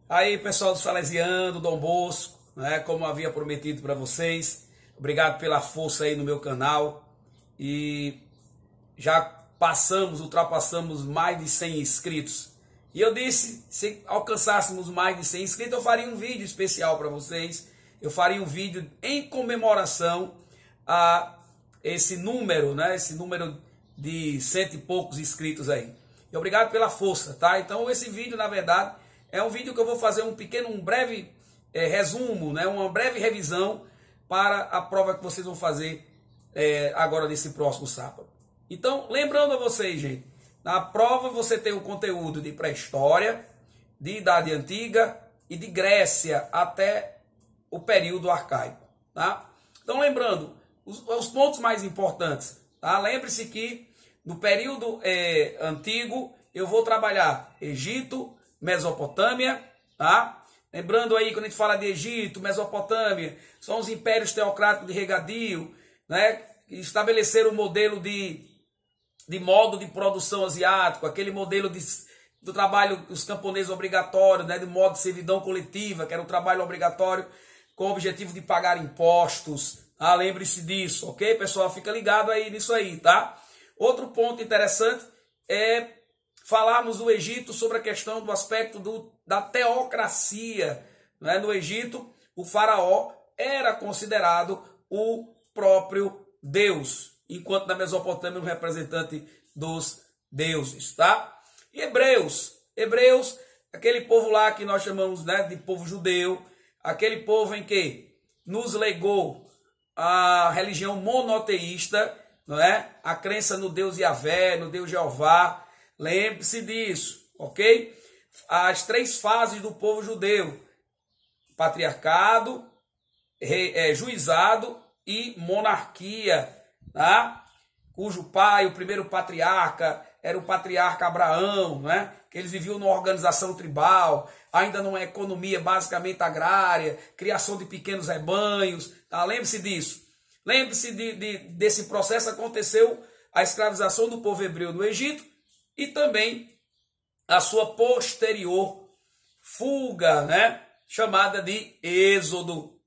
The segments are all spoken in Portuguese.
Aí, pessoal do Salesiano, do Dom Bosco, né, como havia prometido para vocês, obrigado pela força aí no meu canal. E já ultrapassamos mais de 100 inscritos. E eu disse, se alcançássemos mais de 100 inscritos, eu faria um vídeo especial para vocês. Eu faria um vídeo em comemoração a esse número, né? Esse número de 100 e poucos inscritos aí. E obrigado pela força, tá? Então esse vídeo, na verdade, é um vídeo que eu vou fazer um breve resumo, né? Uma breve revisão para a prova que vocês vão fazer agora nesse próximo sábado. Então, lembrando a vocês, gente, na prova você tem o conteúdo de pré-história, de Idade Antiga e de Grécia até o período arcaico, tá? Então, lembrando, os pontos mais importantes, tá? Lembre-se que no período antigo eu vou trabalhar Egito, Mesopotâmia, tá? Lembrando aí, quando a gente fala de Egito, Mesopotâmia, são os impérios teocráticos de regadio, né? Que estabeleceram o modelo de modo de produção asiático, aquele modelo do trabalho dos camponeses obrigatórios, né? De modo de servidão coletiva, que era um trabalho obrigatório com o objetivo de pagar impostos. Ah, lembre-se disso, ok, pessoal? Fica ligado aí nisso aí, tá? Outro ponto interessante é falarmos do Egito sobre a questão do aspecto da teocracia, né? No Egito, o faraó era considerado o próprio Deus, enquanto na Mesopotâmia um representante dos deuses, tá? E Hebreus, aquele povo lá que nós chamamos, né, de povo judeu, aquele povo em que nos legou a religião monoteísta, não é? A crença no Deus Yahvé, no Deus Jeová. Lembre-se disso, ok? As 3 fases do povo judeu: patriarcado, juizado e monarquia, tá? Cujo pai, o primeiro patriarca, era o patriarca Abraão, né? Que eles viviam numa organização tribal, ainda numa economia basicamente agrária, criação de pequenos rebanhos, tá? Lembre-se disso. Lembre-se desse processo. Aconteceu a escravização do povo hebreu no Egito e também a sua posterior fuga, né? Chamada de Êxodo,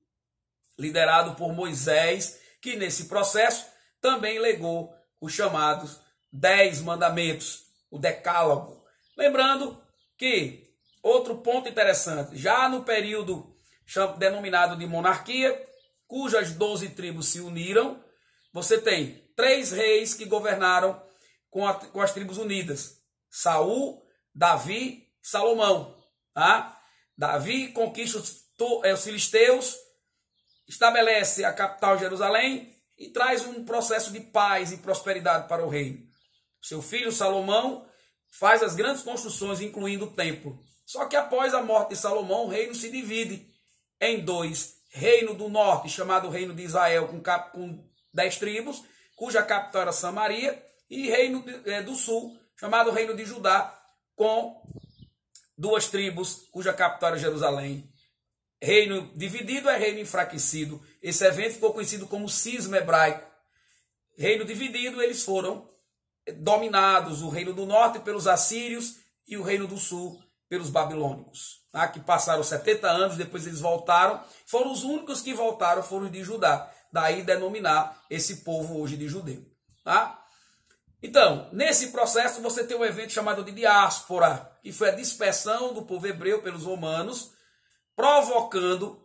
liderado por Moisés, que nesse processo também legou os chamados 10 mandamentos, o decálogo. Lembrando que, outro ponto interessante, já no período denominado de monarquia, cujas 12 tribos se uniram, você tem 3 reis que governaram com as tribos unidas: Saul, Davi e Salomão. Tá? Davi conquista os filisteus, estabelece a capital Jerusalém e traz um processo de paz e prosperidade para o reino. Seu filho Salomão faz as grandes construções, incluindo o templo. Só que após a morte de Salomão, o reino se divide em 2. Reino do norte, chamado Reino de Israel, com 10 tribos, cuja capital era Samaria, e Reino do sul, chamado Reino de Judá, com 2 tribos, cuja capital era Jerusalém. Reino dividido é reino enfraquecido. Esse evento ficou conhecido como cisma hebraico. Reino dividido, eles foram dominados, o reino do norte pelos assírios e o reino do sul pelos babilônicos, tá? Que passaram 70 anos, depois eles voltaram. Foram os únicos que voltaram, foram os de Judá. Daí denominar esse povo hoje de judeu, tá? Então, nesse processo você tem um evento chamado de diáspora, que foi a dispersão do povo hebreu pelos romanos, provocando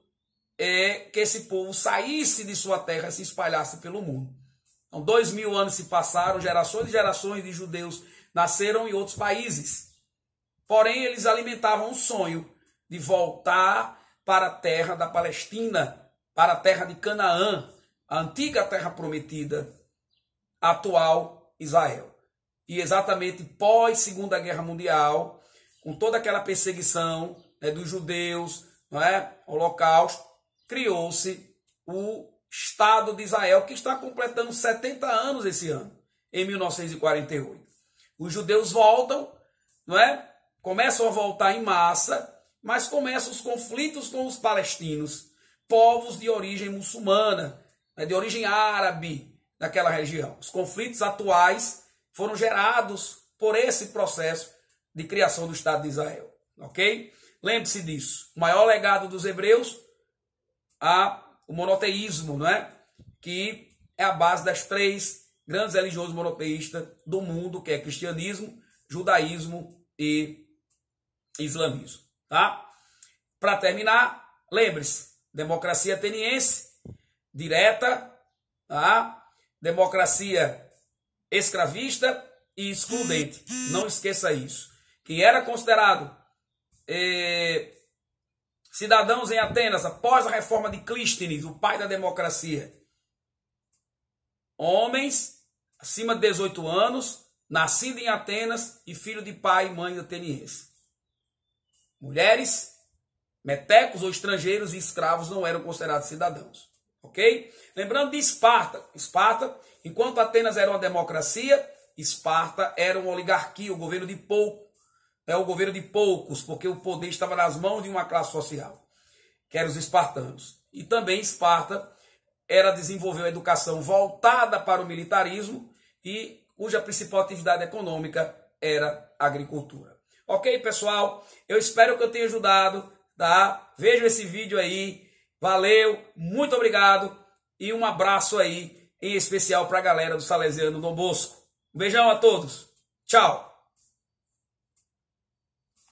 que esse povo saísse de sua terra e se espalhasse pelo mundo. Então, 2000 anos se passaram, gerações e gerações de judeus nasceram em outros países. Porém, eles alimentavam o sonho de voltar para a terra da Palestina, para a terra de Canaã, a antiga terra prometida, atual Israel. E exatamente pós Segunda Guerra Mundial, com toda aquela perseguição, né, dos judeus, não é? Holocausto, criou-se o Estado de Israel, que está completando 70 anos esse ano, em 1948. Os judeus voltam, não é? Começam a voltar em massa, mas começam os conflitos com os palestinos, povos de origem muçulmana, né, de origem árabe naquela região. Os conflitos atuais foram gerados por esse processo de criação do Estado de Israel, ok? Lembre-se disso. O maior legado dos hebreus, o monoteísmo, não é? Que é a base das 3 grandes religiões monoteístas do mundo, que é cristianismo, judaísmo e islamismo. Tá? Para terminar, lembre-se, democracia ateniense, direta, tá? Democracia escravista e excludente. Não esqueça isso. Quem era considerado cidadãos em Atenas após a reforma de Clístenes, o pai da democracia, homens acima de 18 anos, nascido em Atenas e filho de pai e mãe ateniense. Mulheres, metecos ou estrangeiros e escravos não eram considerados cidadãos. Ok? Lembrando de Esparta. Esparta, enquanto Atenas era uma democracia, Esparta era uma oligarquia, o governo de poucos. É o governo de poucos, porque o poder estava nas mãos de uma classe social, que eram os espartanos. E também Esparta desenvolveu a educação voltada para o militarismo e cuja principal atividade econômica era a agricultura. Ok, pessoal? Eu espero que eu tenha ajudado, tá? Vejam esse vídeo aí. Valeu, muito obrigado e um abraço aí, em especial para a galera do Salesiano Dom Bosco. Um beijão a todos. Tchau.